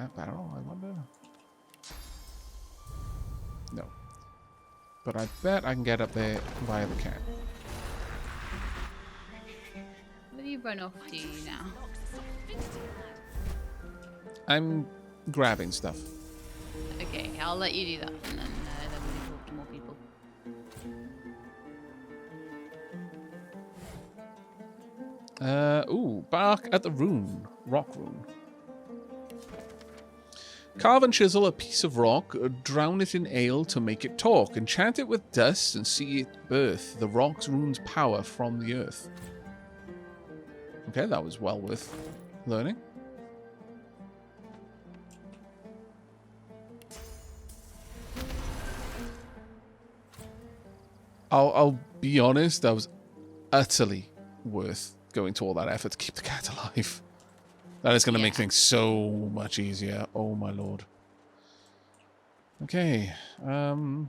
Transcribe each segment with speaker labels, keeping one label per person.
Speaker 1: that barrel, I wonder? No. But I bet I can get up there via the cat.
Speaker 2: Where do you run off to now?
Speaker 1: I'm grabbing stuff.
Speaker 2: Okay, I'll let you do that, and then we can talk to more people.
Speaker 1: Ooh, bark at the rune. Rock rune. Carve and chisel a piece of rock, drown it in ale to make it talk, enchant it with dust and see it birth the rock's rune's power from the earth. Okay, that was well worth learning. I'll be honest, that was utterly worth going to all that effort to keep the cat alive. That is going to make things so much easier. Oh my lord. Okay. Do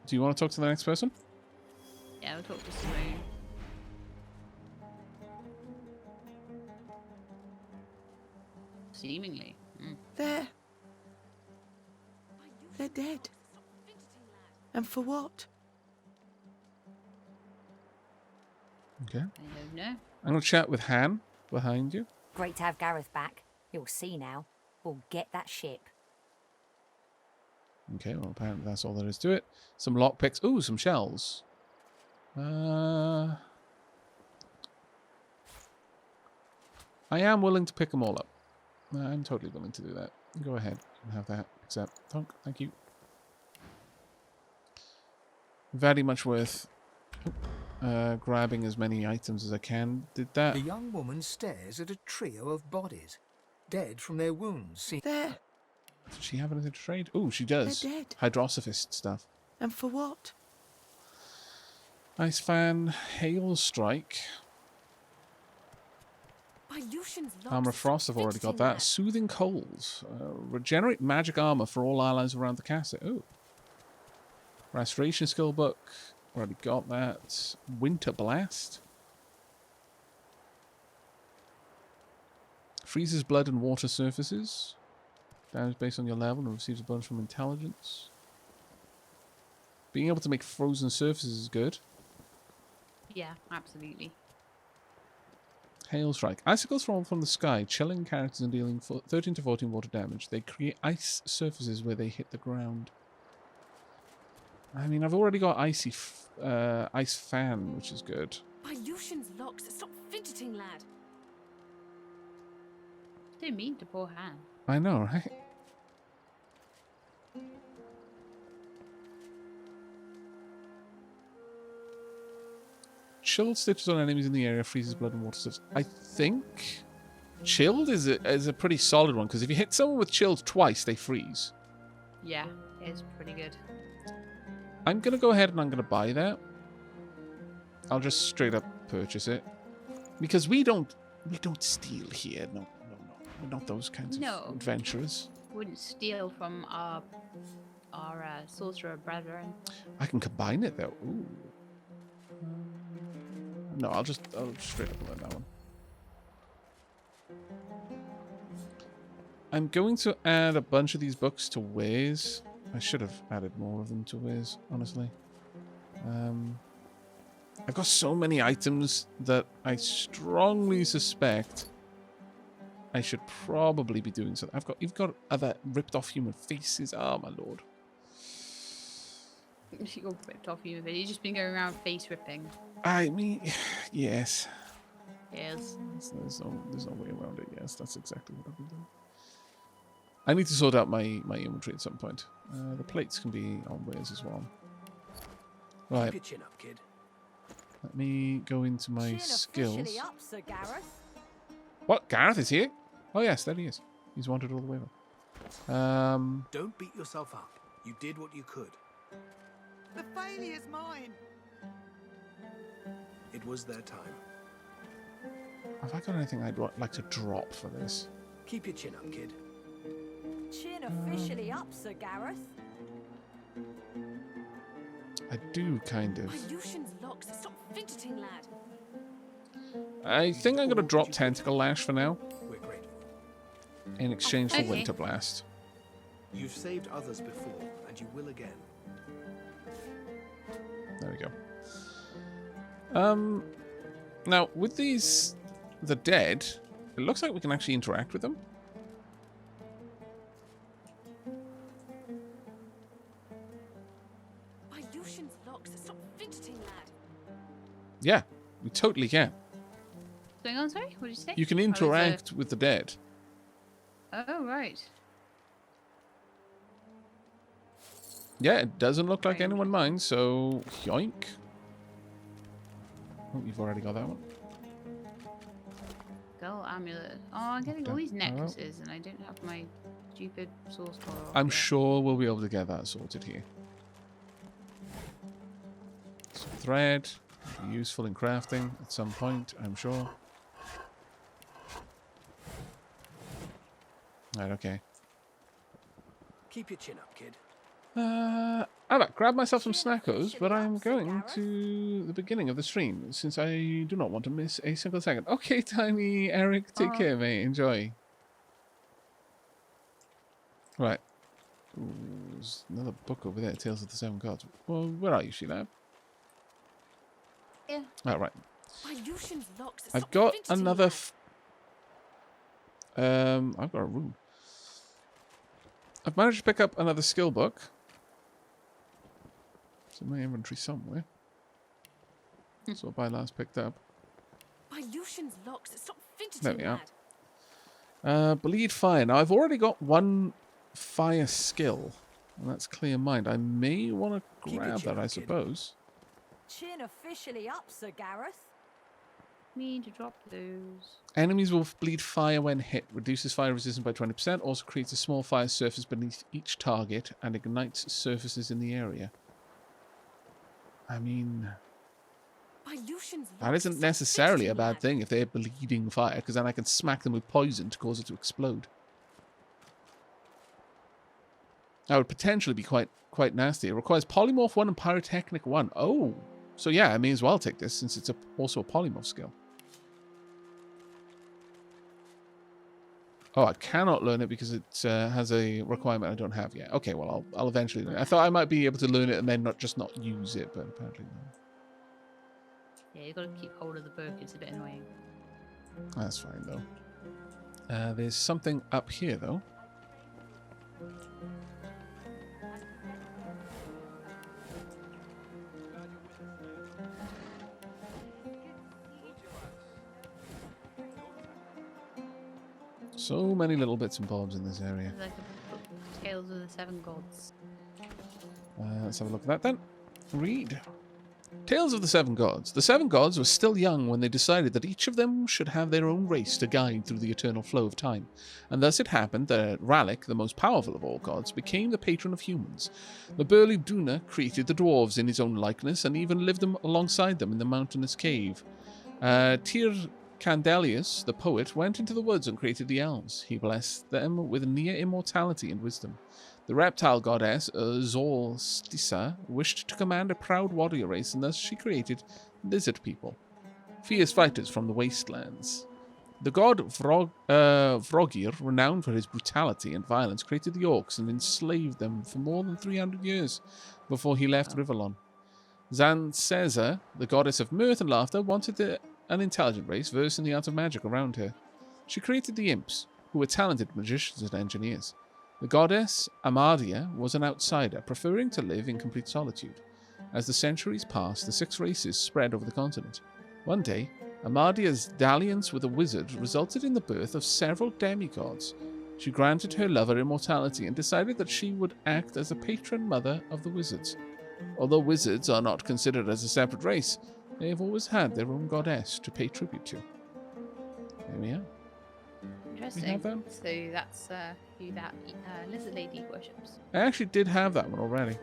Speaker 1: you want to talk to the next person?
Speaker 2: Yeah, we'll talk to Simone. Seemingly.
Speaker 3: They're dead. And for what?
Speaker 1: Okay.
Speaker 2: I don't know.
Speaker 1: I'm going to chat with Han behind you.
Speaker 4: Great to have Gareth back. You'll see now. We'll get that ship.
Speaker 1: Okay, well, apparently that's all there is to it. Some lockpicks. Ooh, some shells. I am willing to pick them all up. I'm totally willing to do that. Go ahead and have that. Accept. Thank you. Very much worth grabbing as many items as I can. Did that.
Speaker 5: The young woman stares at a trio of bodies, dead from their wounds.
Speaker 3: There.
Speaker 1: Does she have anything to trade? Oh, she does.
Speaker 3: They're dead.
Speaker 1: Hydrosophist stuff.
Speaker 3: And for what?
Speaker 1: Ice fan, hail strike. Armor frost, I've already got that. Soothing coals. Regenerate magic armor for all allies around the castle. Oh. Restoration skill book. Already got that. Winter blast. Freezes blood and water surfaces. Damage based on your level and receives a bonus from intelligence. Being able to make frozen surfaces is good.
Speaker 2: Yeah, absolutely.
Speaker 1: Hail strike. Icicles fall from the sky, chilling characters and dealing 13 to 14 water damage. They create ice surfaces where they hit the ground. I mean, I've already got ice fan, which is good.
Speaker 6: By Lucian's locks, stop fidgeting, lad.
Speaker 2: Don't mean to poor Han.
Speaker 1: I know, right? Chilled stitches on enemies in the area, freezes blood and water surface. I think chilled is a pretty solid one, because if you hit someone with chilled twice, they freeze.
Speaker 2: Yeah, it's pretty good.
Speaker 1: I'm going to go ahead and I'm going to buy that. I'll just straight up purchase it. Because we don't steal here. No. We're not those kinds of adventurers.
Speaker 2: Wouldn't steal from our sorcerer brethren.
Speaker 1: I can combine it though. Ooh. No, I'll just straight up learn that one. I'm going to add a bunch of these books to ways. I should have added more of them to ways, honestly. I've got so many items that I strongly suspect I should probably be doing something. You've got other ripped off human faces. Oh my lord.
Speaker 2: You're ripped off you, but you've just been going around face ripping.
Speaker 1: I mean, yes.
Speaker 2: Yes.
Speaker 1: There's no way around it. Yes, that's exactly what I've been doing. I need to sort out my inventory at some point. The plates can be on ways as well. Right.
Speaker 5: Keep your chin up, kid.
Speaker 1: Let me go into my skills.
Speaker 4: Officially up, Sir Gareth.
Speaker 1: What? Gareth is here? Oh yes, there he is. He's wandered all the way over.
Speaker 5: Don't beat yourself up. You did what you could.
Speaker 3: The failure's mine.
Speaker 5: It was their time.
Speaker 1: Have I got anything I'd like to drop for this?
Speaker 5: Keep your chin up, kid.
Speaker 4: Chin officially up, Sir Gareth.
Speaker 1: I do kind of.
Speaker 6: By Lucian's locks, stop fidgeting, lad.
Speaker 1: I think I'm going to drop Tentacle Lash for now.
Speaker 5: We're grateful.
Speaker 1: in exchange for
Speaker 2: Okay.
Speaker 1: Winter Blast.
Speaker 7: You've saved others before, and you will again.
Speaker 1: There we go. Now, with these, the dead, it looks like we can actually interact with them.
Speaker 6: By Lucian's locks, stop fidgeting, lad.
Speaker 1: Yeah, we totally can.
Speaker 2: What's going on, sorry? What did you say?
Speaker 1: You can
Speaker 2: Oh, it's a-
Speaker 1: interact with the dead.
Speaker 2: Oh, right.
Speaker 1: Yeah, it doesn't look like
Speaker 2: Very
Speaker 1: anyone minds, so yoink. Oh, you've already got that one.
Speaker 2: Gull amulet. Oh, I'm getting all
Speaker 1: Done.
Speaker 2: these
Speaker 1: Oh, well.
Speaker 2: necklaces and I don't have my stupid source coral.
Speaker 1: I'm
Speaker 2: yet.
Speaker 1: sure we'll be able to get that sorted here. Some thread, useful in crafting at some point, I'm sure. Right, okay.
Speaker 7: Keep your chin up, kid.
Speaker 1: I've grabbed myself some snackos, but I'm going to the beginning of the stream since I do not want to miss a single second. Okay, Tiny Eric, take care, mate. Enjoy. Right. Ooh, there's another book over there, Tales of the Seven Gods. Well, where are you, Shelab?
Speaker 2: Yeah.
Speaker 1: Oh, right.
Speaker 6: By Lucian's locks,
Speaker 1: I've
Speaker 6: stop
Speaker 1: got
Speaker 6: fidgeting,
Speaker 1: another...
Speaker 6: lad.
Speaker 1: I've got a room. I've managed to pick up another skill book. It's in my inventory somewhere. That's what I last picked up.
Speaker 6: By Lucian's locks, stop
Speaker 1: There
Speaker 6: fidgeting,
Speaker 1: we are.
Speaker 6: lad.
Speaker 1: Bleed fire. Now, I've already got one fire skill, and that's Clear Mind. I may want to
Speaker 7: Keep your
Speaker 1: grab
Speaker 7: chin
Speaker 1: that,
Speaker 7: up,
Speaker 1: I
Speaker 7: kid.
Speaker 1: suppose.
Speaker 4: Chin officially up, Sir Gareth.
Speaker 2: Me to drop those.
Speaker 1: Enemies will bleed fire when hit. Reduces fire resistance by 20%. Also creates a small fire surface beneath each target and ignites surfaces in the area. I mean,
Speaker 6: By Lucian's
Speaker 1: that
Speaker 6: locks,
Speaker 1: isn't
Speaker 6: stop
Speaker 1: necessarily a
Speaker 6: fidgeting,
Speaker 1: bad
Speaker 6: lad.
Speaker 1: thing if they're bleeding fire, because then I can smack them with poison to cause it to explode. That would potentially be quite nasty. It requires Polymorph 1 and Pyrotechnic 1. Oh, so yeah, I may as well take this since it's also a Polymorph skill. Oh, I cannot learn it because it has a requirement I don't have yet. Okay, well, I'll eventually learn it. I thought I might be able to learn it and then not use it, but apparently no.
Speaker 2: Yeah, you gotta keep hold of the book. It's a bit annoying.
Speaker 1: That's fine, though. There's something up here, though. So many little bits and bobs in this area.
Speaker 2: It's like a book, Tales of the Seven Gods.
Speaker 1: Let's have a look at that then. Read. Tales of the Seven Gods. The Seven Gods were still young when they decided that each of them should have their own race to guide through the eternal flow of time. And thus it happened that Rallic, the most powerful of all gods, became the patron of humans. The burly Duna created the dwarves in his own likeness and even lived alongside them in the mountainous cave. Tyr Candelius, the poet, went into the woods and created the elves. He blessed them with near immortality and wisdom. The reptile goddess, Zolstissa, wished to command a proud warrior race, and thus she created lizard people, fierce fighters from the wastelands. The god Vrogir, renowned for his brutality and violence, created the orcs and enslaved them for more than 300 years before he left Rivellon. Zanceza, the goddess of mirth and laughter, wanted an intelligent race versed in the art of magic around her. She created the imps, who were talented magicians and engineers. The goddess Amadia was an outsider, preferring to live in complete solitude. As the centuries passed, the 6 races spread over the continent. One day, Amadia's dalliance with a wizard resulted in the birth of several demigods. She granted her lover immortality and decided that she would act as a patron mother of the wizards. Although wizards are not considered as a separate race, they have always had their own goddess to pay tribute to. There we are.
Speaker 2: Interesting.
Speaker 1: that?
Speaker 2: So that's who that lizard lady worships.
Speaker 1: I actually did have that one already.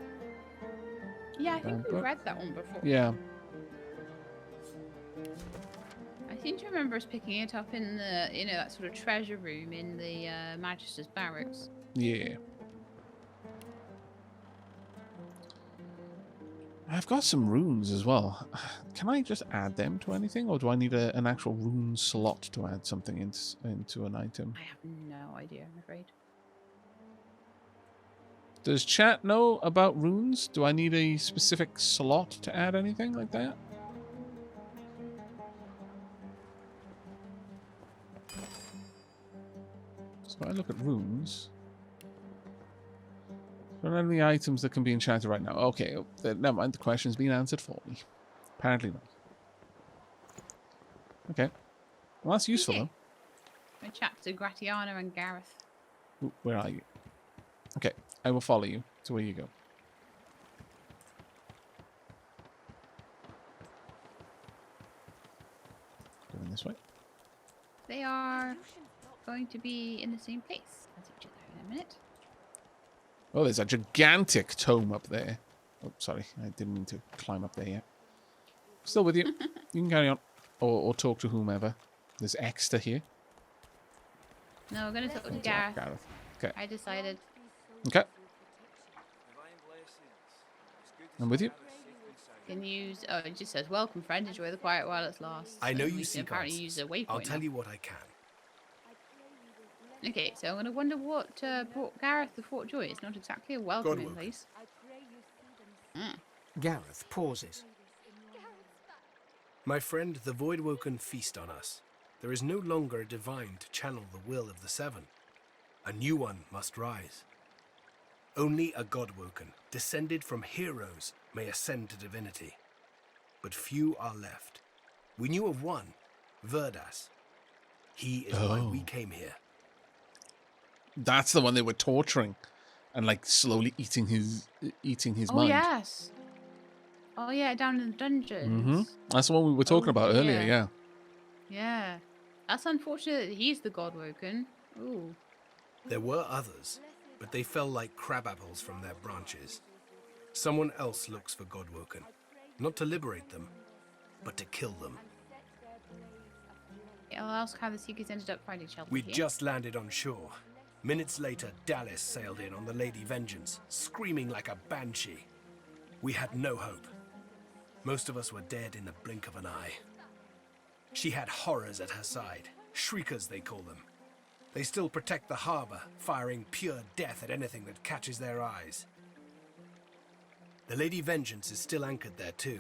Speaker 2: Yeah, I think we've
Speaker 1: But-
Speaker 2: read that one before.
Speaker 1: Yeah.
Speaker 2: I seem to remember us picking it up in the, that sort of treasure room in the Magister's barracks.
Speaker 1: Yeah. I've got some runes as well. Can I just add them to anything, or do I need an actual rune slot to add something into an item?
Speaker 2: I have no idea, I'm afraid.
Speaker 1: Does chat know about runes? Do I need a specific slot to add anything like that? So I look at runes. There are any items that can be enchanted right now. Okay, never mind. The question's been answered for me. Apparently not. Okay. Well, that's useful, though.
Speaker 2: I chat to Gratiana and Gareth.
Speaker 1: Ooh, where are you? Okay, I will follow you to where you go. Going this way.
Speaker 2: They are going to be in the same place as each other in a minute.
Speaker 1: Oh, there's a gigantic tome up there. Oh, sorry. I didn't mean to climb up there yet. Still with you. You can carry on. Or talk to whomever. There's Exeter here.
Speaker 2: No, we're going to talk to
Speaker 1: Oh,
Speaker 2: Gareth.
Speaker 1: Gareth. Okay.
Speaker 2: I decided.
Speaker 1: Okay. I'm with you.
Speaker 2: Can use. Oh, it just says, "Welcome, friend. Enjoy the quiet while it lasts."
Speaker 7: I know
Speaker 2: And
Speaker 7: you
Speaker 2: we
Speaker 7: seek
Speaker 2: can apparently
Speaker 7: answers.
Speaker 2: use a waypoint.
Speaker 7: I'll tell
Speaker 2: now.
Speaker 7: you what I can.
Speaker 2: Okay, so I'm going to wonder what brought Gareth to Fort Joy. It's not exactly a welcoming
Speaker 7: Godwoken.
Speaker 2: place.
Speaker 5: Gareth pauses.
Speaker 7: My friend, the Voidwoken feast on us. There is no longer a divine to channel the will of the Seven. A new one must rise. Only a Godwoken, descended from heroes, may ascend to divinity. But few are left. We knew of one, Verdas. He is why we came here.
Speaker 1: That's the one they were torturing. And, like, slowly eating his
Speaker 2: Oh,
Speaker 1: mind.
Speaker 2: yes. Oh, yeah, down in the dungeons.
Speaker 1: Mm-hmm. That's the one we were talking about earlier,
Speaker 2: dear.
Speaker 1: yeah.
Speaker 2: Yeah. That's unfortunate that he's the Godwoken. Ooh.
Speaker 7: There were others, but they fell like crab apples from their branches. Someone else looks for Godwoken, not to liberate them, but to kill them.
Speaker 2: I'll ask how the Seekers ended up finding shelter
Speaker 7: We'd
Speaker 2: here.
Speaker 7: just landed on shore. Minutes later, Dallas sailed in on the Lady Vengeance, screaming like a banshee. We had no hope. Most of us were dead in the blink of an eye. She had horrors at her side, shriekers they call them. They still protect the harbor, firing pure death at anything that catches their eyes. The Lady Vengeance is still anchored there too.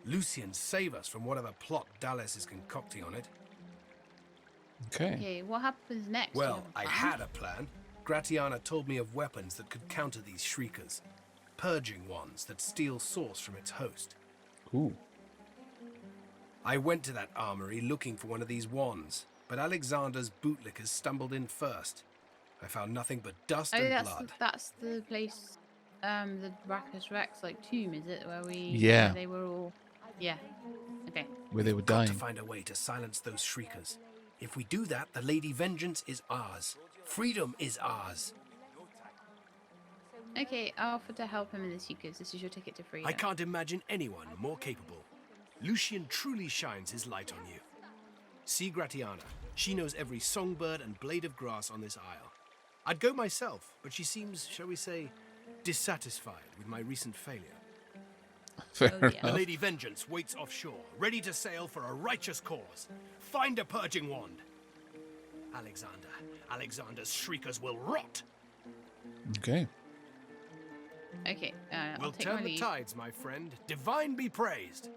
Speaker 7: Lucian, save us from whatever plot Dallas is concocting on it.
Speaker 1: Okay.
Speaker 2: Okay, what happens next? Do you
Speaker 7: Well,
Speaker 2: have a
Speaker 7: I
Speaker 2: plan?
Speaker 7: had a plan. Gratiana told me of weapons that could counter these shriekers. Purging ones that steal source from its host.
Speaker 1: Ooh.
Speaker 7: I went to that armory looking for one of these wands, but Alexander's bootlickers stumbled in first. I found nothing but dust
Speaker 2: Oh,
Speaker 7: and blood.
Speaker 2: that's the place, the Rackus Rex, like, tomb, is it? Where we...
Speaker 1: Yeah.
Speaker 2: where they were all... Yeah. Okay.
Speaker 1: Where they were
Speaker 7: Got to
Speaker 1: dying.
Speaker 7: find a way to silence those shriekers. If we do that, the Lady Vengeance is ours. Freedom is ours.
Speaker 2: Okay, I'll offer to help him in the Seekers. This is your ticket to freedom.
Speaker 7: I can't imagine anyone more capable. Lucian truly shines his light on you. See Gratiana. She knows every songbird and blade of grass on this isle. I'd go myself, but she seems, shall we say, dissatisfied with my recent failure.
Speaker 1: Fair
Speaker 2: Oh, yeah.
Speaker 7: The
Speaker 1: enough.
Speaker 7: Lady Vengeance waits offshore, ready to sail for a righteous cause. Find a purging wand. Alexander's shriekers will rot.
Speaker 1: Okay.
Speaker 2: Okay, I'll
Speaker 7: We'll
Speaker 2: take my
Speaker 7: turn the
Speaker 2: leave.
Speaker 7: tides, my friend. Divine be praised.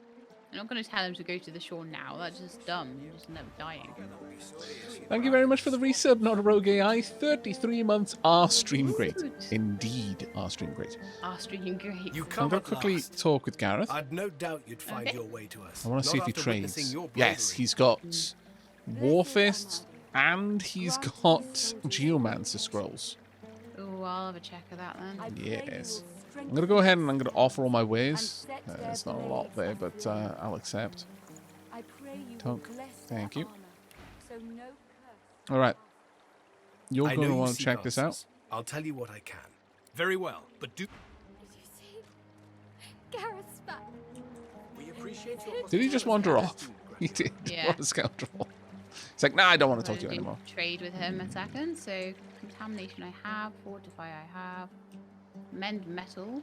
Speaker 2: I'm not going to tell him to go to the shore now. That's just dumb. You're just end up dying.
Speaker 1: Thank you very much for the resub, not a rogue AI. 33 months are stream great.
Speaker 2: Good.
Speaker 1: Indeed, are stream great.
Speaker 2: Ah, streaming great.
Speaker 7: You
Speaker 1: I'm
Speaker 7: come
Speaker 1: going
Speaker 7: at
Speaker 1: to quickly
Speaker 7: last.
Speaker 1: talk with Gareth.
Speaker 7: I'd no doubt you'd find
Speaker 2: Okay.
Speaker 7: your way to us.
Speaker 1: I want to see if
Speaker 7: Not
Speaker 1: he
Speaker 7: after witnessing
Speaker 1: trades.
Speaker 7: your
Speaker 1: Yes,
Speaker 7: bravery.
Speaker 1: he's got Warfist and he's got Geomancer scrolls.
Speaker 2: Oh, I'll have a check of that then.
Speaker 1: Yes. I'm going to go ahead and I'm going to offer all my ways. There's not a lot there, but I'll accept. Tunk, thank you. All right. You're
Speaker 7: I
Speaker 1: going to
Speaker 7: know you
Speaker 1: want to
Speaker 7: seek
Speaker 1: check this out.
Speaker 7: answers. I'll tell you what I can. Very well, but do...
Speaker 6: Gareth's back.
Speaker 7: We appreciate your...
Speaker 1: Did he just wander off? He did.
Speaker 2: Yeah.
Speaker 1: What a scoundrel. He's like, nah, I don't want to
Speaker 2: I'm
Speaker 1: talk to you
Speaker 2: gonna do
Speaker 1: anymore.
Speaker 2: Trade with him a second. So, contamination I have, fortify I have, mend metal.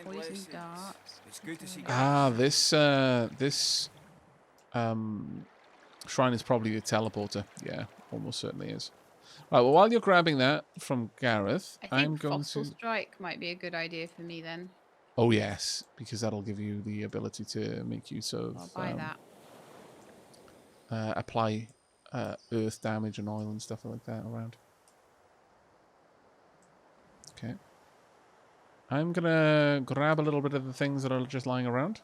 Speaker 2: Poison darts.
Speaker 5: It's good to see
Speaker 1: Ah, this shrine is probably a teleporter. Yeah, almost certainly is. Right, well, while you're grabbing that from Gareth,
Speaker 2: I
Speaker 1: I'm
Speaker 2: think
Speaker 1: going
Speaker 2: Fossil
Speaker 1: to...
Speaker 2: Strike might be a good idea for me then.
Speaker 1: Oh, yes, because that'll give you the ability to make use of...
Speaker 2: I'll buy that.
Speaker 1: apply earth damage and oil and stuff like that around. Okay. I'm going to grab a little bit of the things that are just lying around.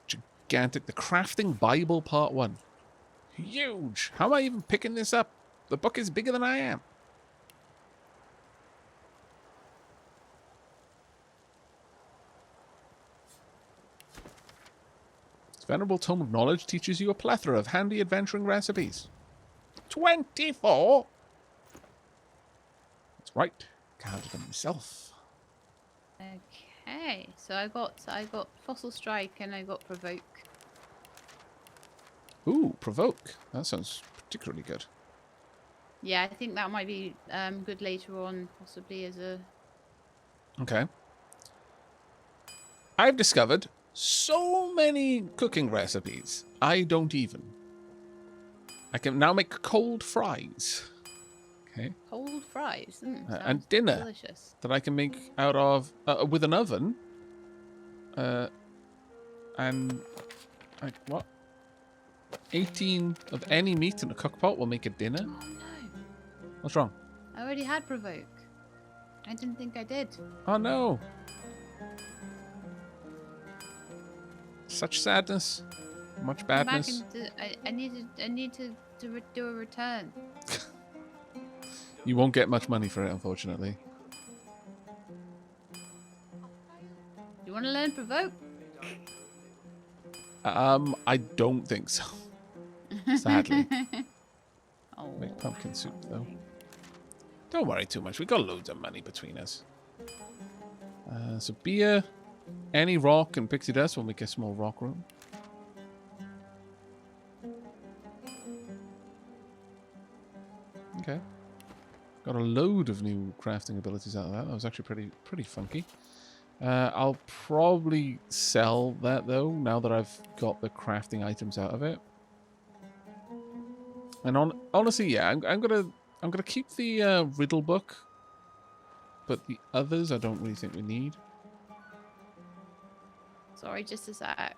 Speaker 1: Gigantic. The Crafting Bible Part 1. Huge. How am I even picking this up? The book is bigger than I am. This venerable tome of knowledge teaches you a plethora of handy adventuring recipes. 24? That's right. Counted them myself.
Speaker 2: Okay, so I got Fossil Strike and I got Provoke.
Speaker 1: Ooh, Provoke. That sounds particularly good.
Speaker 2: Yeah, I think that might be good later on, possibly as a...
Speaker 1: Okay. I've discovered so many cooking recipes. I don't even. I can now make cold fries. Okay.
Speaker 2: Cold fries.
Speaker 1: And
Speaker 2: Sounds
Speaker 1: dinner.
Speaker 2: delicious.
Speaker 1: That I can make out of... with an oven. And... Like, what? 18 of any meat in a cookpot will make a dinner?
Speaker 2: Oh no.
Speaker 1: What's wrong?
Speaker 2: I already had Provoke. I didn't think I did.
Speaker 1: Oh no. Such sadness. Much
Speaker 2: Come back
Speaker 1: badness.
Speaker 2: and I need to do a return.
Speaker 1: You won't get much money for it, unfortunately.
Speaker 2: You want to learn Provoke?
Speaker 1: I don't think so. Sadly.
Speaker 2: Oh,
Speaker 1: Make pumpkin soup, though. Don't worry too much. We got loads of money between us. So beer, any rock, and pixie dust will make a small rock room. Okay. Got a load of new crafting abilities out of that. That was actually pretty funky. I'll probably sell that though, now that I've got the crafting items out of it. And honestly, yeah, I'm gonna keep the riddle book, but the others I don't really think we need.
Speaker 2: sorry, just a sec.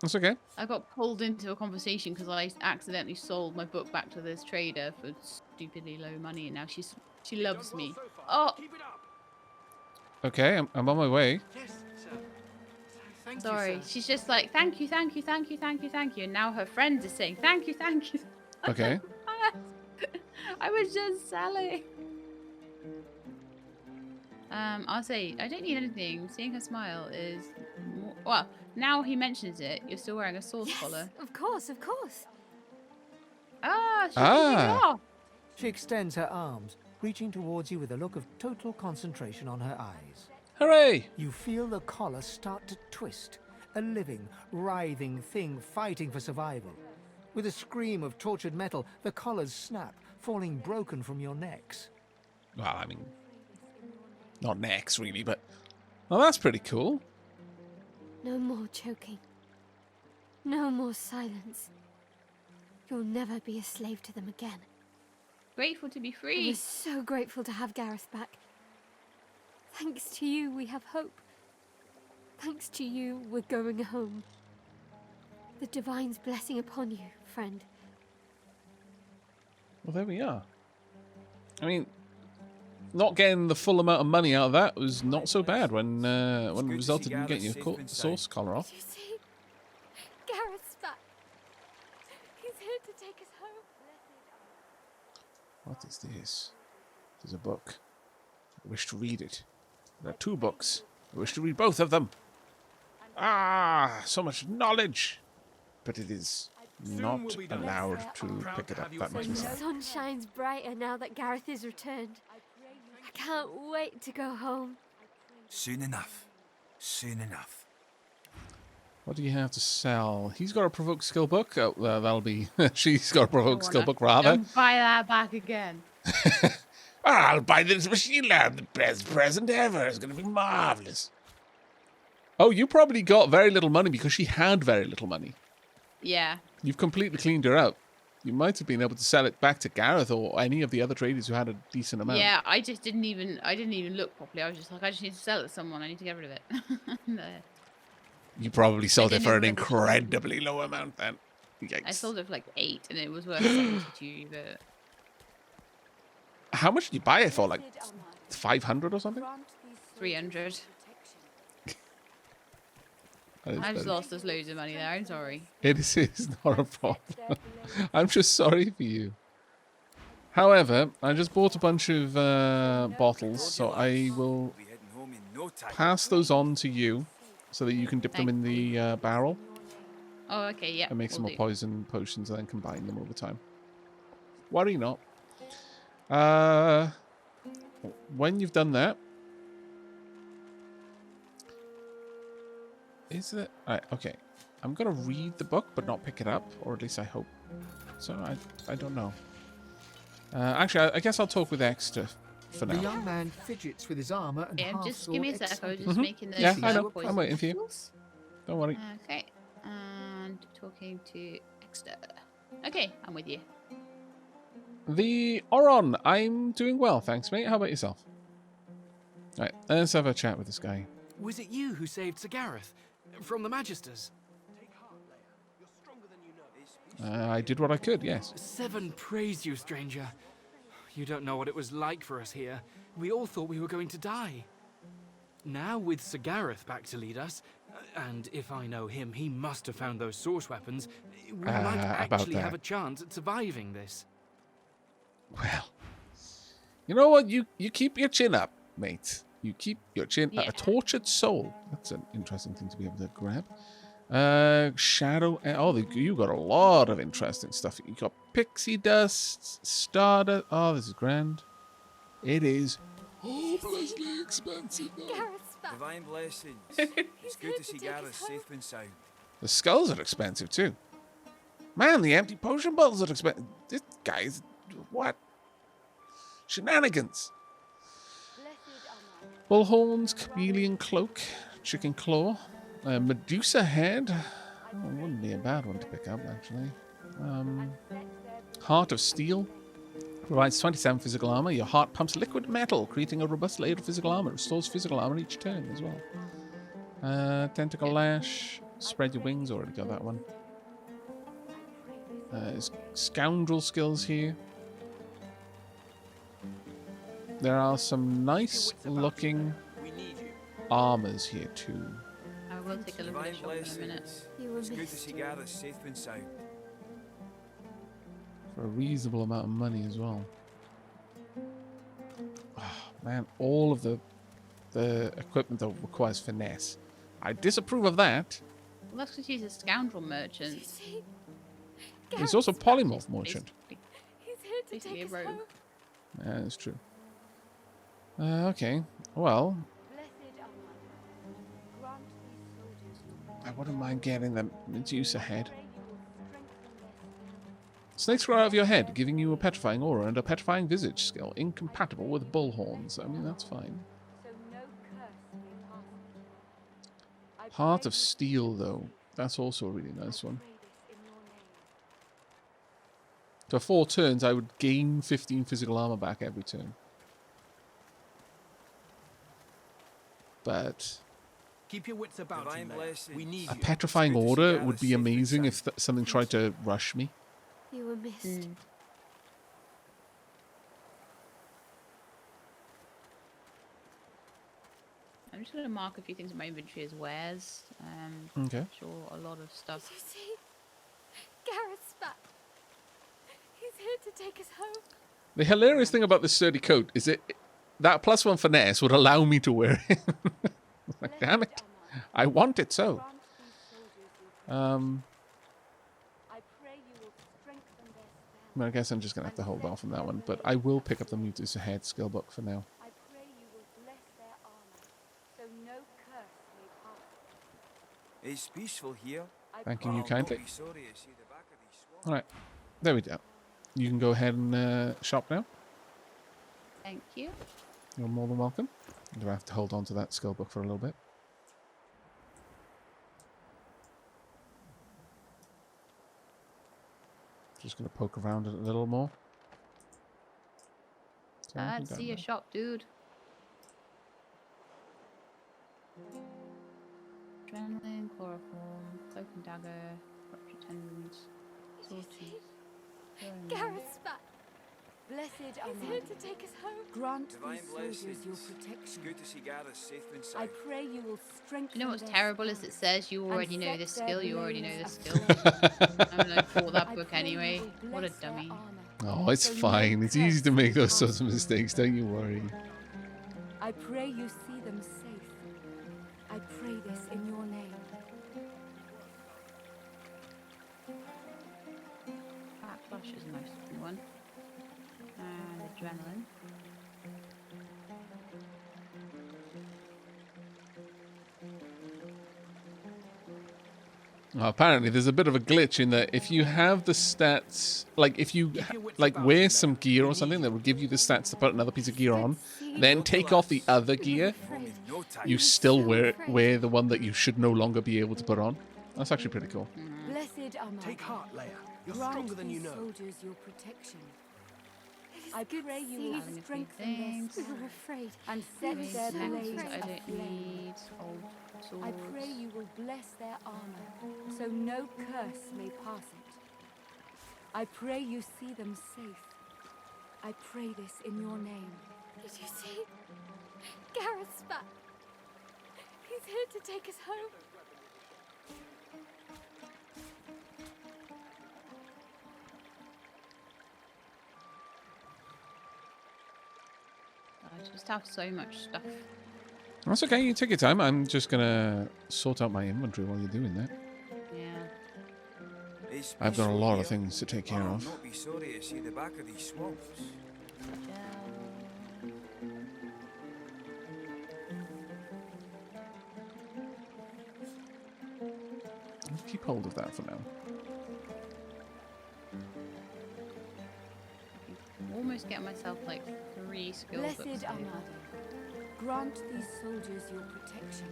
Speaker 1: That's okay.
Speaker 2: I got pulled into a conversation because I accidentally sold my book back to this trader for stupidly low money, and now she loves me. Oh,
Speaker 1: Okay, I'm on my way.
Speaker 2: sorry. She's just like, thank you, thank you, thank you, thank you, thank you, and now her friends are saying thank you, thank you.
Speaker 1: Okay.
Speaker 2: I was just selling. I'll say I don't need anything. Seeing her smile is more, well. Now he mentions it, you're still wearing a sauce collar.
Speaker 6: Of course, of course.
Speaker 2: Ah, she's
Speaker 1: Ah.
Speaker 2: off.
Speaker 5: She extends her arms, reaching towards you with a look of total concentration on her eyes.
Speaker 1: Hooray!
Speaker 5: You feel the collar start to twist, a living, writhing thing fighting for survival. With a scream of tortured metal, the collars snap, falling broken from your necks.
Speaker 1: Well, I mean, not necks really, but well, that's pretty cool.
Speaker 6: No more choking. No more silence. You'll never be a slave to them again.
Speaker 2: Grateful to be
Speaker 6: We're
Speaker 2: free.
Speaker 6: so grateful to have Gareth back. Thanks to you, we have hope. Thanks to you, we're going home. The Divine's blessing upon you, friend.
Speaker 1: Well, there we are. I mean, not getting the full amount of money out of that was not so bad when it
Speaker 5: good to
Speaker 1: resulted
Speaker 5: see
Speaker 1: in getting your
Speaker 5: Gareth safe and
Speaker 1: sauce
Speaker 5: sound.
Speaker 1: collar off.
Speaker 6: You see? Gareth's back. He's here to take us home.
Speaker 1: What is this? There's a book. I wish to read it. There are 2 books. I wish to read both of them. Ah, so much knowledge. But it is not
Speaker 7: we'll be done.
Speaker 1: allowed to
Speaker 7: Proud
Speaker 1: pick
Speaker 7: to
Speaker 1: it up
Speaker 7: have you
Speaker 1: that much
Speaker 7: friend.
Speaker 6: The
Speaker 1: myself.
Speaker 6: sun shines brighter now that Gareth is returned. I can't wait to go home.
Speaker 5: Soon enough. Soon enough.
Speaker 1: What do you have to sell? He's got a provoke skill book. Oh, that'll be... She's got a provoke skill book, rather.
Speaker 2: Don't buy that back again.
Speaker 1: I'll buy this machine lab. The best present ever. It's going to be marvelous. Oh, you probably got very little money because she had very little money.
Speaker 2: Yeah.
Speaker 1: You've completely cleaned her out. You might have been able to sell it back to Gareth or any of the other traders who had a decent amount.
Speaker 2: Yeah, I didn't even look properly. I was just like, I just need to sell it to someone. I need to get rid of it. No.
Speaker 1: You probably sold it
Speaker 2: didn't
Speaker 1: for an
Speaker 2: even look.
Speaker 1: incredibly low amount then. Yikes.
Speaker 2: I sold it for like 8 and it was worth 72, but
Speaker 1: How much did you buy it for? Like 500 or something?
Speaker 2: 300.
Speaker 1: That is
Speaker 2: I just
Speaker 1: better.
Speaker 2: lost us loads of money there. I'm sorry.
Speaker 1: It is not a problem. I'm just sorry for you. However, I just bought a bunch of bottles, so I will pass those on to you so that you can dip them in the barrel
Speaker 2: Oh, okay, yeah.
Speaker 1: and make some
Speaker 2: will
Speaker 1: more
Speaker 2: do.
Speaker 1: poison potions and then combine them over time. Worry not. When you've done that, is it? Okay. I'm going to read the book, but not pick it up, or at least I hope. So I don't know. Actually, I guess I'll talk with Exeter for
Speaker 5: The
Speaker 1: now.
Speaker 5: young man fidgets with his armour and
Speaker 2: Yeah, just
Speaker 5: half-sword
Speaker 2: give me a sec. I was just
Speaker 1: Mhm.
Speaker 2: making the
Speaker 1: Yeah, I know.
Speaker 2: poison
Speaker 1: I'm waiting for you.
Speaker 2: crystals.
Speaker 1: Don't worry.
Speaker 2: Okay, and talking to Exeter. Okay, I'm with you.
Speaker 1: The Oron, I'm doing well, thanks, mate. How about yourself? Right, let's have a chat with this guy.
Speaker 8: Was it you who saved Sir Gareth from the Magisters?
Speaker 1: I did what I could, yes.
Speaker 8: 7 praise you, stranger. You don't know what it was like for us here. We all thought we were going to die. Now with Sir Gareth back to lead us, and if I know him, he must have found those source weapons, we might
Speaker 1: about
Speaker 8: actually have
Speaker 1: that.
Speaker 8: a chance at surviving this.
Speaker 1: Well, you know what? You keep your chin up, mate. You keep your chin up.
Speaker 2: Yeah.
Speaker 1: A tortured soul. That's an interesting thing to be able to grab. Shadow. Oh, you got a lot of interesting stuff. You got pixie dust, stardust. Oh, this is grand. It is hopelessly expensive, though.
Speaker 6: Gareth's back.
Speaker 9: Divine blessings. It's good to see Gareth safe and sound.
Speaker 1: The skulls are expensive too. Man, the empty potion bottles are expensive. This guy's what? Shenanigans. Bullhorns, chameleon cloak, chicken claw, Medusa head. Oh, wouldn't be a bad one to pick up actually. Heart of steel. Provides 27 physical armor. Your heart pumps liquid metal, creating a robust layer of physical armor. Restores physical armor each turn as well. Tentacle lash. Spread your wings. Already got that one. Scoundrel skills here. There are some nice looking armors here too.
Speaker 2: I will take a look at the
Speaker 9: Divine
Speaker 2: shop in a minute.
Speaker 9: blessings.
Speaker 6: You were
Speaker 9: It's good to
Speaker 6: missed.
Speaker 9: see Gareth safe and sound.
Speaker 1: For a reasonable amount of money as well. Oh, man, all of the equipment that requires finesse. I disapprove of that.
Speaker 2: Well, that's because he's a scoundrel merchant.
Speaker 6: See?
Speaker 1: He's also a polymorph merchant.
Speaker 2: Basically,
Speaker 6: He's here to
Speaker 2: basically
Speaker 6: take
Speaker 2: a
Speaker 6: us
Speaker 2: rogue.
Speaker 6: home.
Speaker 1: Yeah, that's true. Okay, well, I wouldn't mind getting the Medusa head. Snakes grow out of your head, giving you a petrifying aura and a petrifying visage skill, incompatible with bullhorns. I mean, that's fine. Heart of Steel, though. That's also a really nice one. For 4 turns, I would gain 15 physical armor back every turn. But
Speaker 8: Keep your wits about you,
Speaker 9: Divine
Speaker 8: Leia.
Speaker 9: blessings.
Speaker 8: We need
Speaker 1: a
Speaker 8: you.
Speaker 1: petrifying
Speaker 9: It's good to see
Speaker 1: order
Speaker 9: Gareth
Speaker 1: would be
Speaker 9: safe and
Speaker 1: amazing if
Speaker 9: sound.
Speaker 1: something tried to rush me.
Speaker 6: You were missed.
Speaker 2: I'm just going to mark a few things in my inventory as wares.
Speaker 1: Okay.
Speaker 2: Sure, a lot of stuff.
Speaker 6: You see? Gareth's back. He's here to take us home.
Speaker 1: The hilarious thing about this sturdy coat is that +1 finesse would allow me to wear it. Like, damn it. I want it so. I guess I'm just going to have to hold off on that one. But I will pick up the Medusa head skill book for now.
Speaker 9: It's peaceful here.
Speaker 1: Thanking you
Speaker 9: I'll not
Speaker 1: kindly.
Speaker 9: be sorry to see the back of these swamps.
Speaker 1: All right, there we go. You can go ahead and shop now.
Speaker 2: Thank you.
Speaker 1: You're more than welcome. Do I have to hold on to that skill book for a little bit? Just going to poke around it a little more. So I
Speaker 2: Let's
Speaker 1: can
Speaker 2: see
Speaker 1: go
Speaker 2: your
Speaker 1: now.
Speaker 2: shop, dude. Adrenaline, chloroform, cloak and dagger, ruptured tendons, torches.
Speaker 6: Gareth's back.
Speaker 10: Blessed
Speaker 6: He's
Speaker 10: Almighty,
Speaker 6: here to take us home.
Speaker 10: grant
Speaker 9: Divine
Speaker 10: these soldiers your
Speaker 9: blessings. It's
Speaker 10: protection.
Speaker 9: good to see Gareth safe and
Speaker 10: I
Speaker 9: sound.
Speaker 10: pray you will strengthen
Speaker 2: You know what's
Speaker 10: their
Speaker 2: terrible is it
Speaker 10: spirits
Speaker 2: says you
Speaker 10: and
Speaker 2: already know
Speaker 10: set
Speaker 2: this
Speaker 10: their
Speaker 2: skill, you already know
Speaker 10: blades
Speaker 2: this skill.
Speaker 10: aflame.
Speaker 2: I'm gonna bought that
Speaker 10: I
Speaker 2: book
Speaker 10: pray you
Speaker 2: anyway.
Speaker 10: will
Speaker 2: What a
Speaker 10: bless their
Speaker 2: dummy.
Speaker 10: armor.
Speaker 1: Oh, it's
Speaker 10: So no
Speaker 1: fine. It's easy to
Speaker 10: curse
Speaker 1: make
Speaker 10: will
Speaker 1: those sorts of
Speaker 10: pass.
Speaker 1: mistakes. Don't you worry.
Speaker 10: I pray you see them safe. I pray this in your name.
Speaker 2: Backlash is a nice looking one. And adrenaline.
Speaker 1: Apparently, there's a bit of a glitch in that if you have the stats, like if you like wear some gear or something that will give you the stats to put another piece of gear on, then take off the other gear,
Speaker 9: No time.
Speaker 1: you still wear the one that you should no longer be able to put on. That's actually pretty cool.
Speaker 10: Blessed Almighty,
Speaker 7: Take heart, Leia. You're
Speaker 10: grant
Speaker 7: stronger than you
Speaker 10: these
Speaker 7: know.
Speaker 10: soldiers your protection. I
Speaker 6: good
Speaker 10: pray
Speaker 6: to
Speaker 10: you
Speaker 6: see
Speaker 10: will
Speaker 6: you.
Speaker 2: Having a few
Speaker 10: strengthen their
Speaker 2: things.
Speaker 6: We were
Speaker 10: spirits
Speaker 6: afraid.
Speaker 10: and
Speaker 6: We
Speaker 10: set
Speaker 6: were
Speaker 10: their
Speaker 6: so
Speaker 10: blades
Speaker 6: afraid.
Speaker 2: I don't
Speaker 10: aflame.
Speaker 2: need old swords.
Speaker 10: I pray you will bless their armor, so no curse may pass it. I pray you see them safe. I pray this in your name.
Speaker 6: Did you see? Gareth's back. He's here to take us home.
Speaker 2: I just have so much stuff.
Speaker 1: That's okay. You take your time. I'm just gonna sort out my inventory while you're doing that.
Speaker 2: Yeah.
Speaker 9: It's
Speaker 1: I've got a
Speaker 9: peaceful
Speaker 1: lot
Speaker 9: here.
Speaker 1: of things to take care
Speaker 9: I'll
Speaker 1: of.
Speaker 9: not be sorry to see the back of these swamps.
Speaker 1: I'll keep hold of that for now.
Speaker 2: Almost get myself like 3 skill books.
Speaker 10: Blessed
Speaker 2: here.
Speaker 10: Almighty, grant these soldiers your protection.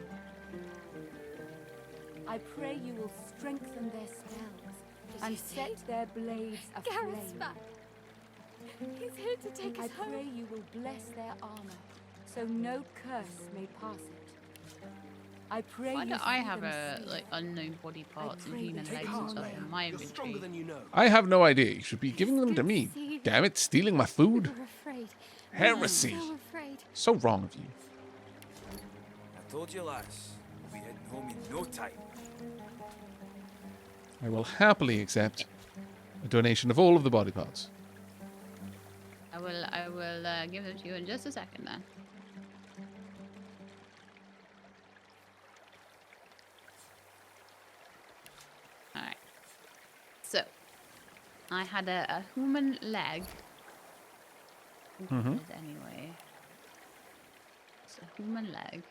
Speaker 10: I pray you will strengthen their spells and
Speaker 6: you see?
Speaker 10: set their blades
Speaker 6: Gareth's
Speaker 10: aflame.
Speaker 6: back. He's here to take
Speaker 10: I
Speaker 6: us home.
Speaker 10: pray you will bless their armor, so no curse may pass it. I pray
Speaker 2: Why
Speaker 10: you
Speaker 2: do
Speaker 10: see
Speaker 2: I have
Speaker 10: them
Speaker 2: a
Speaker 10: safe.
Speaker 2: like unknown body parts and
Speaker 10: pray
Speaker 2: human
Speaker 10: this
Speaker 2: legs
Speaker 10: in
Speaker 2: and
Speaker 10: your
Speaker 2: stuff
Speaker 10: name.
Speaker 2: in my
Speaker 7: You're stronger
Speaker 2: inventory?
Speaker 7: than you know.
Speaker 1: I have no idea. You should be giving them to
Speaker 6: Good to
Speaker 1: me.
Speaker 6: see you.
Speaker 1: Damn it, stealing my food.
Speaker 6: We were afraid.
Speaker 1: Heresy.
Speaker 6: So afraid.
Speaker 1: So wrong of you.
Speaker 9: I told you, lass. We'll be heading home in no time.
Speaker 1: I will happily accept a donation of all of the body parts.
Speaker 2: I will give them to you in just a second then. Alright. So, I had a human leg. I think it is anyway. It's a human leg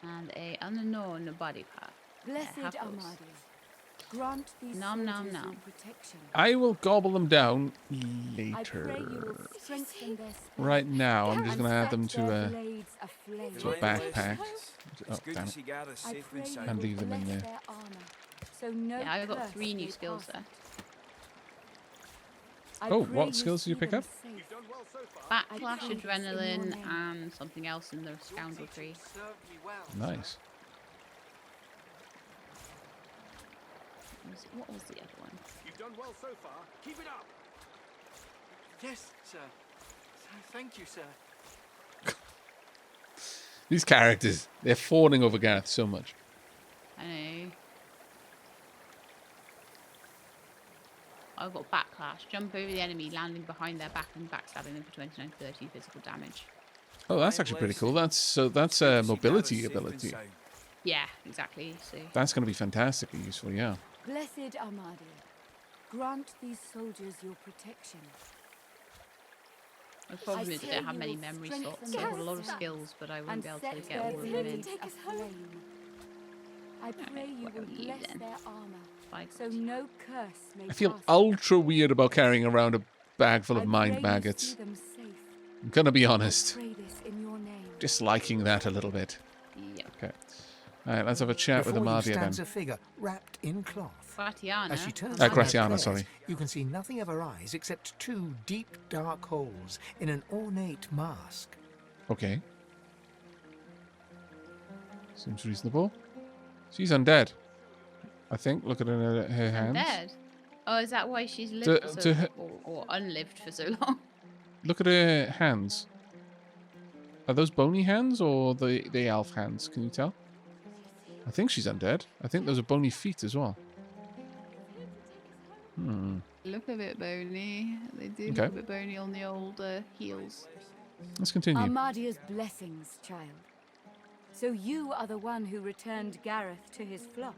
Speaker 2: and a unknown body part.
Speaker 10: Blessed
Speaker 2: have those.
Speaker 10: Almighty, grant these
Speaker 2: Nom, nom,
Speaker 10: soldiers your
Speaker 2: nom.
Speaker 10: protection.
Speaker 1: I will gobble them down
Speaker 10: I pray you
Speaker 1: later.
Speaker 10: will strengthen their spells
Speaker 1: Right now, I'm just
Speaker 10: and
Speaker 1: going to add
Speaker 10: set
Speaker 1: them
Speaker 10: their
Speaker 1: to
Speaker 10: blades aflame.
Speaker 1: a
Speaker 9: Divine
Speaker 1: backpack.
Speaker 9: blessings.
Speaker 1: Oh,
Speaker 9: It's good
Speaker 1: damn
Speaker 9: to
Speaker 1: it.
Speaker 9: see Gareth
Speaker 10: I
Speaker 9: safe
Speaker 10: pray
Speaker 9: and
Speaker 10: you
Speaker 9: sound.
Speaker 1: And
Speaker 10: will
Speaker 1: leave them in
Speaker 10: bless
Speaker 1: there.
Speaker 10: their armor, so no
Speaker 2: Yeah, I've got
Speaker 10: curse
Speaker 2: 3 new
Speaker 10: may
Speaker 2: skills
Speaker 10: pass
Speaker 2: there.
Speaker 10: it. I
Speaker 1: Oh,
Speaker 10: pray
Speaker 1: what skills did you
Speaker 10: see
Speaker 1: pick
Speaker 10: them
Speaker 1: up?
Speaker 10: safe.
Speaker 2: Backlash,
Speaker 10: pray this in your
Speaker 2: adrenaline,
Speaker 10: name.
Speaker 2: and something else in the scoundrel tree.
Speaker 8: Served me well.
Speaker 1: Nice.
Speaker 2: What was the other one?
Speaker 7: You've done well so far. Keep it up.
Speaker 8: Yes, sir. Thank you, sir.
Speaker 1: These characters, they're fawning over Gareth so much.
Speaker 2: I know. I've got backlash. Jump over the enemy, landing behind their back and backstabbing them for 29-30 physical damage.
Speaker 1: Oh, that's actually pretty cool. That's a
Speaker 9: Good to see
Speaker 1: mobility
Speaker 9: Gareth safe and
Speaker 1: ability.
Speaker 9: sound.
Speaker 2: Yeah, exactly. So
Speaker 1: That's going to be fantastically useful, yeah.
Speaker 10: Blessed Almighty, grant these soldiers your protection.
Speaker 2: the problem is I
Speaker 10: pray
Speaker 2: don't have
Speaker 10: you
Speaker 2: many
Speaker 10: will
Speaker 2: memory
Speaker 10: strengthen
Speaker 2: slots. I've got a lot of
Speaker 6: Gareth's back.
Speaker 2: skills, but I wouldn't
Speaker 10: And
Speaker 2: be able
Speaker 10: set
Speaker 2: to get
Speaker 10: their
Speaker 2: all of them
Speaker 10: blades
Speaker 2: in.
Speaker 6: Take us home.
Speaker 10: aflame. I pray you
Speaker 2: where
Speaker 10: will
Speaker 2: are you
Speaker 10: bless
Speaker 2: then?
Speaker 10: their armor,
Speaker 2: Like,
Speaker 10: so no curse may
Speaker 1: I feel
Speaker 10: pass it.
Speaker 1: ultra weird about carrying around a bag full of
Speaker 10: I
Speaker 1: mind
Speaker 10: pray
Speaker 1: maggots.
Speaker 10: You see them safe.
Speaker 1: I'm gonna be
Speaker 10: I
Speaker 1: honest.
Speaker 10: pray this in your name.
Speaker 1: Disliking that a little bit.
Speaker 2: yep.
Speaker 1: Okay. Alright, let's have a chat with
Speaker 5: Before you
Speaker 1: Amadia
Speaker 5: stands
Speaker 1: then.
Speaker 5: a figure wrapped in cloth.
Speaker 2: Gratiana.
Speaker 5: As she turns
Speaker 1: Uh,
Speaker 5: to her
Speaker 1: Gratiana,
Speaker 5: prayers,
Speaker 1: sorry.
Speaker 5: you can see nothing of her eyes except two deep, dark holes in an ornate mask.
Speaker 1: Okay. Seems reasonable. She's undead. I think. Look at her hands.
Speaker 2: Dead. Oh, is that why she's lived
Speaker 1: To-
Speaker 2: for
Speaker 1: to
Speaker 2: so
Speaker 1: her-
Speaker 2: or unlived for so long?
Speaker 1: Look at her hands. Are those bony hands or the elf hands? Can you tell? I think she's undead. I think those are bony feet as well. Hmm.
Speaker 2: Look a bit bony. They do
Speaker 1: Okay.
Speaker 2: look a bit bony on the old heels.
Speaker 1: Let's continue.
Speaker 10: Armadia's blessings, child. So you are the one who returned Gareth to his flock.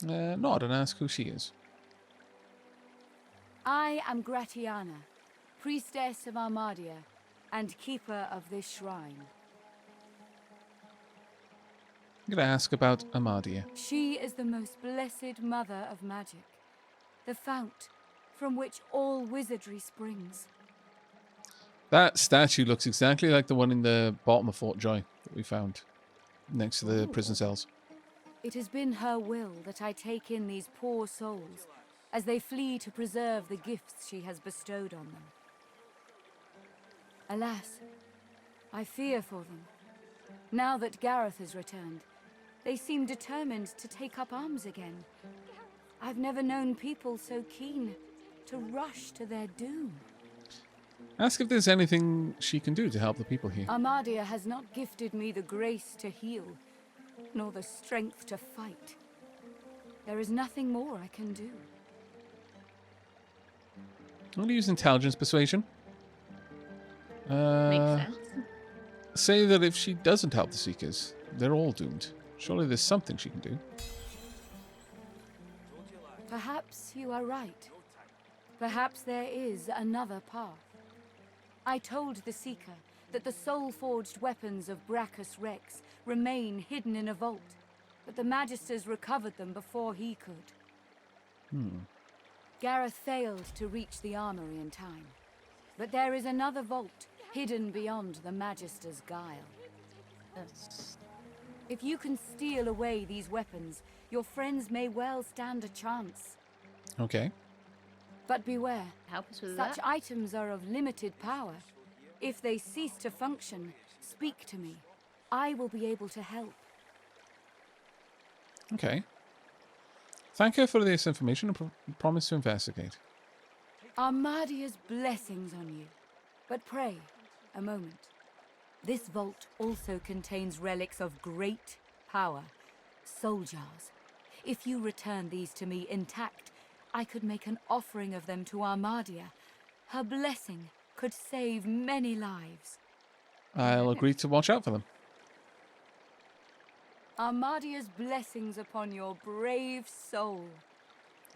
Speaker 1: Nod and ask who she is.
Speaker 10: I am Gratiana, priestess of Armadia and keeper of this shrine.
Speaker 1: I'm gonna ask about Amadia.
Speaker 10: She is the most blessed mother of magic, the fount from which all wizardry springs.
Speaker 1: That statue looks exactly like the one in the bottom of Fort Joy that we found next to the prison cells.
Speaker 10: It has been her will that I take in these poor souls as they flee to preserve the gifts she has bestowed on them. Alas, I fear for them. Now that Gareth has returned, they seem determined to take up arms again. I've never known people so keen to rush to their doom.
Speaker 1: Ask if there's anything she can do to help the people here.
Speaker 10: Armadia has not gifted me the grace to heal, nor the strength to fight. There is nothing more I can do.
Speaker 1: I'm gonna use intelligence persuasion.
Speaker 2: Makes sense.
Speaker 1: Say that if she doesn't help the Seekers, they're all doomed. Surely there's something she can do.
Speaker 10: Perhaps you are right. Perhaps there is another path. I told the Seeker that the soul-forged weapons of Brachus Rex remain hidden in a vault, but the Magisters recovered them before he could. Gareth failed to reach the armory in time, but there is another vault hidden beyond the Magister's guile. If you can steal away these weapons, your friends may well stand a chance.
Speaker 1: Okay.
Speaker 10: But beware,
Speaker 2: Help us with
Speaker 10: such
Speaker 2: that.
Speaker 10: items are of limited power. If they cease to function, speak to me. I will be able to help.
Speaker 1: Okay. Thank her for this information and promise to investigate.
Speaker 10: Armadia's blessings on you. But pray, a moment. This vault also contains relics of great power. Soul jars. If you return these to me intact, I could make an offering of them to Armadia. Her blessing could save many lives.
Speaker 1: I'll agree to watch out for them.
Speaker 10: Armadia's blessings upon your brave soul.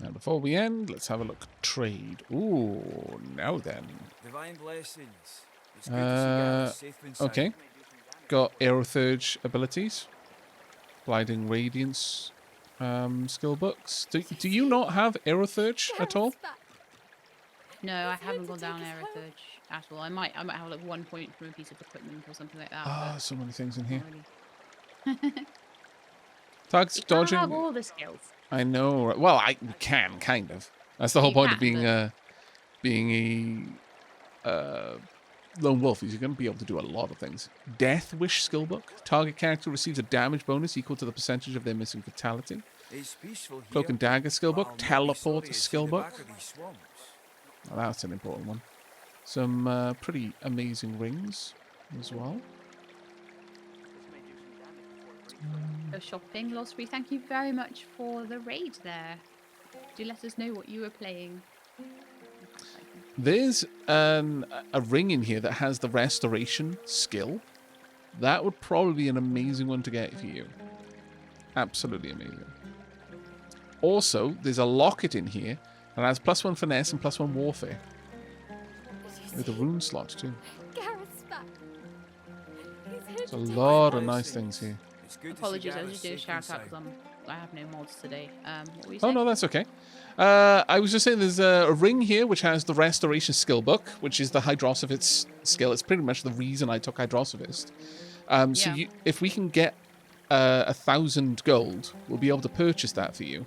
Speaker 1: Now, before we end, let's have a look. Trade. Ooh, now then.
Speaker 9: Divine blessings. It's good to see Gareth safe inside.
Speaker 1: Okay. Got Aerothurge abilities. Blinding Radiance skill books. Do you not have Aerothurge at all?
Speaker 2: No, I
Speaker 6: He's here
Speaker 2: haven't
Speaker 6: to
Speaker 2: gone down
Speaker 6: take us home.
Speaker 2: Aerothurge at all. I might have like 1 point from a piece of equipment or something like that.
Speaker 1: Ah,
Speaker 2: but
Speaker 1: so many things in here.
Speaker 2: not really.
Speaker 1: Targets
Speaker 2: You can't
Speaker 1: dodging.
Speaker 2: have all the skills.
Speaker 1: I know. Right? Well, I can kind of. That's the whole
Speaker 2: You
Speaker 1: point of
Speaker 2: can,
Speaker 1: being a lone wolf. Is you're going to be able to do a lot of things. Death Wish skill book. Target character receives a damage bonus equal to the percentage of their missing vitality.
Speaker 9: It's peaceful here.
Speaker 1: Cloak and dagger skill
Speaker 9: but
Speaker 1: book.
Speaker 9: I'll not be
Speaker 1: Teleport
Speaker 9: sorry to see
Speaker 1: skill
Speaker 9: the
Speaker 1: book.
Speaker 9: back of these swamps.
Speaker 1: Well, that's an important one. Some pretty amazing rings as well.
Speaker 2: Go shopping, Lost Free. Thank you very much for the raid there. Do let us know what you were playing.
Speaker 1: There's a ring in here that has the restoration skill. That would probably be an amazing one to get for you. Absolutely amazing. Also, there's a locket in here that has +1 finesse and +1 warfare. With a rune slot too.
Speaker 6: Gareth's back. He's here
Speaker 1: There's a
Speaker 6: to take
Speaker 1: lot
Speaker 6: us
Speaker 1: of
Speaker 6: home.
Speaker 1: nice things here.
Speaker 9: It's good
Speaker 2: Apologies,
Speaker 9: to
Speaker 2: I
Speaker 9: see
Speaker 2: was just doing a
Speaker 9: Gareth
Speaker 2: shout out
Speaker 9: safe and
Speaker 2: because I have no mods today. What were you
Speaker 1: Oh,
Speaker 2: saying?
Speaker 1: no, that's okay. I was just saying there's a ring here which has the Restoration skill book, which is the Hydrosophist skill. It's pretty much the reason I took Hydrosophist. So
Speaker 2: Yeah.
Speaker 1: if we can get 1,000 gold, we'll be able to purchase that for you.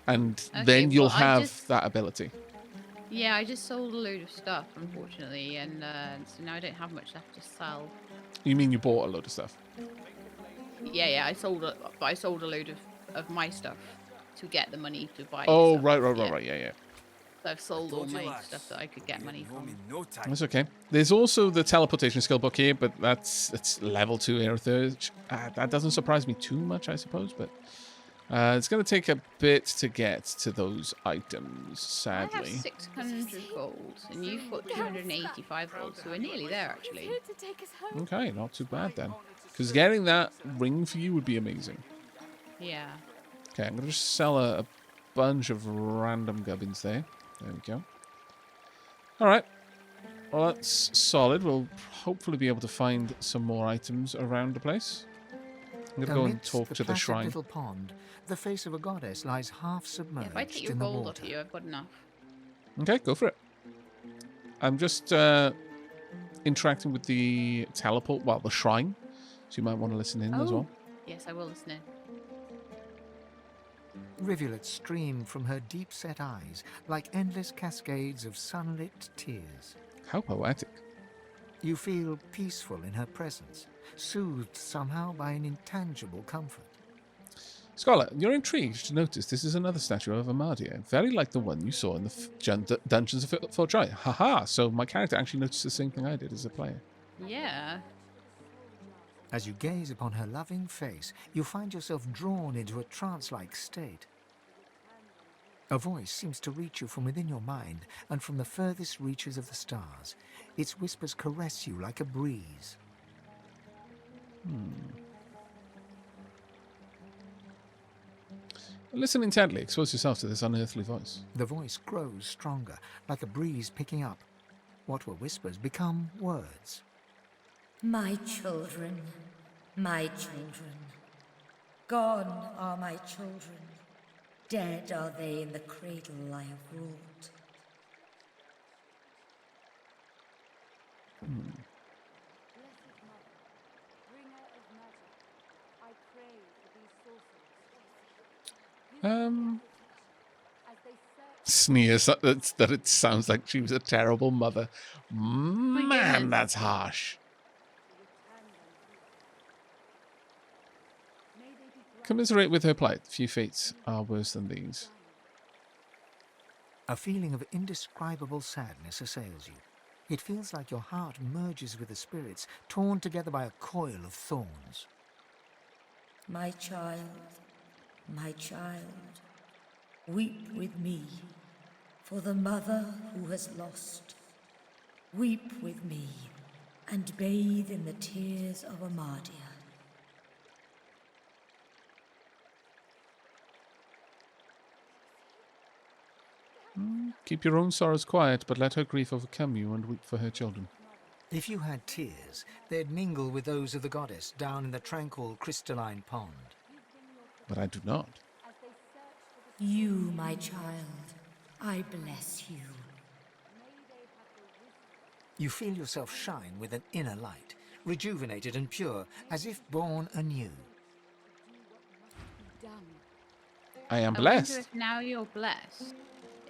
Speaker 1: And
Speaker 2: Okay,
Speaker 1: then you'll
Speaker 2: well, I
Speaker 1: have
Speaker 2: just-
Speaker 1: that ability.
Speaker 2: Yeah, I just sold a load of stuff, unfortunately, and so now I don't have much left to sell.
Speaker 1: You mean you bought a load of stuff?
Speaker 2: Yeah, I sold a load of my stuff to get the money to buy.
Speaker 1: Oh,
Speaker 2: stuff.
Speaker 1: right. Yeah.
Speaker 2: So I've sold all
Speaker 9: told you,
Speaker 2: my
Speaker 9: lads,
Speaker 2: stuff that I could get
Speaker 9: we'll be
Speaker 2: money
Speaker 9: heading home
Speaker 2: from.
Speaker 9: in no time.
Speaker 1: That's okay. There's also the teleportation skill book here, but that's level 2 air third. That doesn't surprise me too much, I suppose, but it's going to take a bit to get to those items, sadly.
Speaker 2: I have 600 gold, and you've got 285 gold, so we're nearly there, actually.
Speaker 6: Here to take us home.
Speaker 1: Okay, not too bad then. Because getting that ring for you would be amazing.
Speaker 2: Yeah.
Speaker 1: Okay, I'm going to just sell a bunch of random gubbins there. There we go. Alright. Well, that's solid. We'll hopefully be able to find some more items around the place. I'm going to go and
Speaker 5: Amidst
Speaker 1: talk to the
Speaker 5: placid
Speaker 1: shrine.
Speaker 5: little pond, the face of a goddess lies half submerged
Speaker 2: If I take your
Speaker 5: in the
Speaker 2: gold
Speaker 5: water.
Speaker 2: off you, I've got enough.
Speaker 1: Okay, go for it. I'm just interacting with the teleport, well, the shrine. So you might want to listen in as well.
Speaker 2: Yes, I will listen in.
Speaker 5: Rivulets stream from her deep-set eyes like endless cascades of sunlit tears.
Speaker 1: How poetic.
Speaker 5: You feel peaceful in her presence, soothed somehow by an intangible comfort.
Speaker 1: Scholar, you're intrigued to notice this is another statue of Amadia, very like the one you saw in the dungeons of Fort Joy. Haha, so my character actually noticed the same thing I did as a player.
Speaker 2: Yeah.
Speaker 5: As you gaze upon her loving face, you find yourself drawn into a trance-like state. A voice seems to reach you from within your mind and from the furthest reaches of the stars. Its whispers caress you like a breeze.
Speaker 1: Listen intently, expose yourself to this unearthly voice.
Speaker 5: The voice grows stronger, like a breeze picking up. What were whispers become words.
Speaker 11: My children, my children. Gone are my children. Dead are they in the cradle I have ruled.
Speaker 1: Sneers that it sounds like she was a terrible mother. Man,
Speaker 2: goodness.
Speaker 1: that's harsh. Commiserate with her plight. Few fates are worse than these.
Speaker 5: A feeling of indescribable sadness assails you. It feels like your heart merges with the spirits, torn together by a coil of thorns.
Speaker 11: My child, weep with me for the mother who has lost. Weep with me and bathe in the tears of Amadia.
Speaker 1: Keep your own sorrows quiet, but let her grief overcome you and weep for her children.
Speaker 5: If you had tears, they'd mingle with those of the goddess down in the tranquil crystalline pond.
Speaker 1: But I do not.
Speaker 11: You, my child, I bless you.
Speaker 5: You feel yourself shine with an inner light, rejuvenated and pure, as if born anew.
Speaker 1: I am
Speaker 2: I wonder
Speaker 1: blessed.
Speaker 2: if now you're blessed.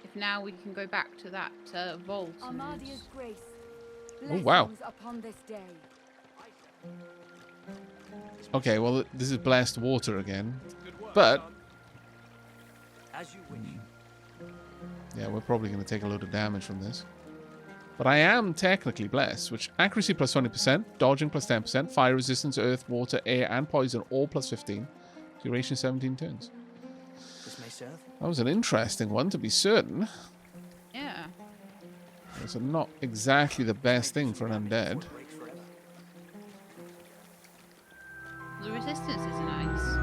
Speaker 2: If now we can go back to that vault. And...
Speaker 10: Amadia's grace.
Speaker 1: Oh, wow.
Speaker 10: Blessings upon this day.
Speaker 1: Okay, well, this is blessed water again. But,
Speaker 9: As you wish.
Speaker 1: yeah, we're probably going to take a load of damage from this. But I am technically blessed, which accuracy plus 20%, dodging plus 10%, fire resistance, earth, water, air, and poison all plus 15. Duration 17 turns.
Speaker 9: This may serve.
Speaker 1: That was an interesting one, to be certain.
Speaker 2: Yeah.
Speaker 1: It's not exactly the best thing for an undead.
Speaker 2: The resistance is nice.